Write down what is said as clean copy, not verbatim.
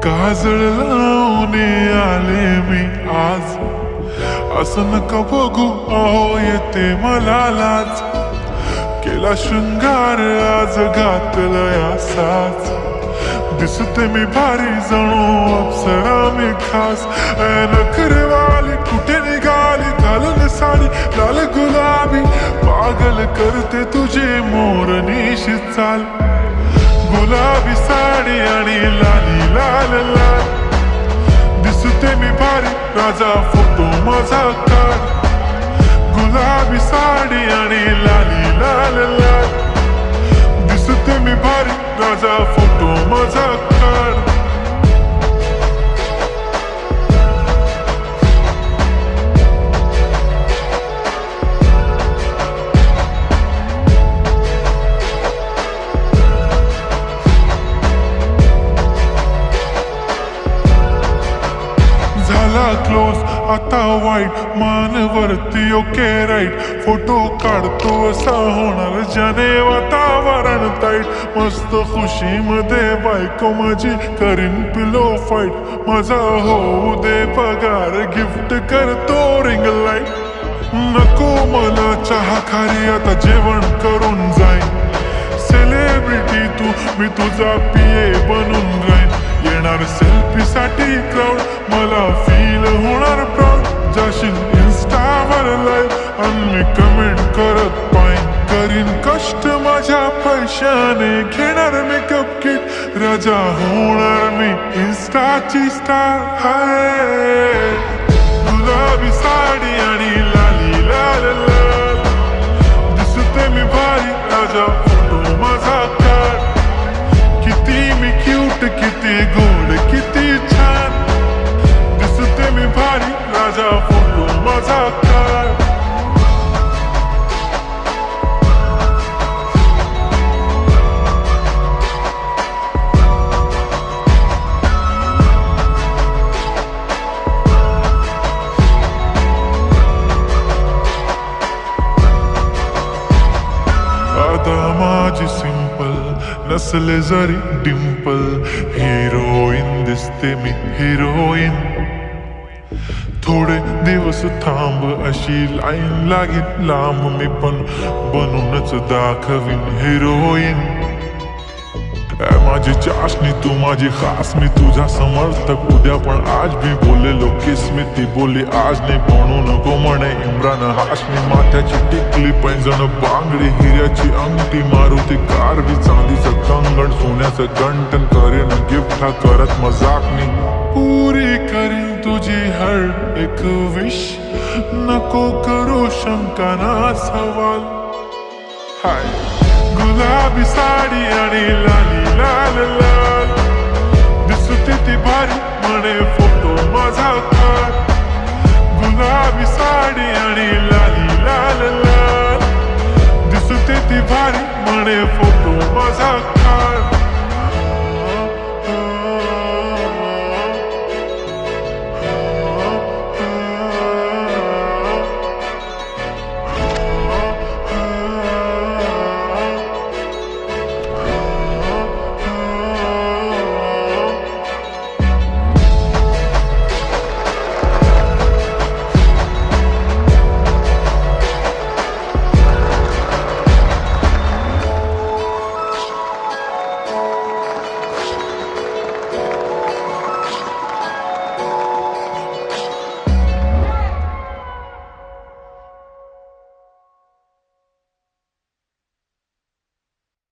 काजळ लावून आले मी आज, असं नका बघू अहो येते मला लाज. केला शृंगार आज घातला साज, दिसते मी भारी जणू अप्सरा मी खास. नखरेवाली कुठे निघाली घालून साडी लाल गुलाबी, पागल करते तुझे मोरनीशी चाल. गुलाबी साडी आणि लाली लाल लाल, दिसते मी भारी राजा फोटो माझा काढ. गुलाबी साडी आणि लाली लाल लाल, दिसते मी भारी राजा फोटो माझा काढ. झाला क्लोज आता वाईट, मानवरती ओके राईट. फोटो काढतो असा होणार ज्याने वातावरण ताईट. मस्त खुशीमध्ये बायको माझी करीन पिलो फाईट. माझा होऊ दे पगार गिफ्ट करतो रिंग लाईट. नको मला चहा खारी आता जेवण करून जाईन. सेलिब्रिटी तू मी तुझा पिये बनून राहीन. येणार सेल्फी साठी क्राऊड मला फील होणार प्राऊड. जाशील इन्स्टावर लाईव्ह आणि मी कमेंट करत पाईन. करीन कष्ट माझ्या पैशाने घेणार मेकअप किट. राजा होणार मी इन्स्टाची स्टार. हाय गुलाबी साडी आणि लाली लाल लाल, दिसते मी भारी राजा फोटो माझा काढ. किती मी क्यूट किती गोड किती छान, दिसते मी भारी राजा फोटो माझा काढ. आता माझी सिंपल नसले जरी डिंपल, हिरोईन दिसते मी हिरोईन. थोडे दिवस थांब अशी लाईन लागेल लांब, मी पण बनूनच दाखवीन हिरोईन. माझी चाशनी तू माझी खास, मी तुझा समर्थक उद्या पण आज मी बोलेलो किस मी. ती बोली आज नाही म्हणू नको म्हणे इम्रान हाशमी. माथ्याची टिकली पैंजण बांगडी हिऱ्याची अंगठी, मारुती कार बी चांदीचं कंगण सोन्याचं गंटन. करेन गिफ्ट हा करत मजाकनी, पुरी करीन तुझी हर एक विश. नको करू शंका ना सवाल. हाय गुलाबी साडी आणि लाली लाल लाल, दिसते ती भारी म्हणे फोटो माझा काढ. गुलाबी साडी आणि लाली लाल लाल, दिसते ती भारी म्हणे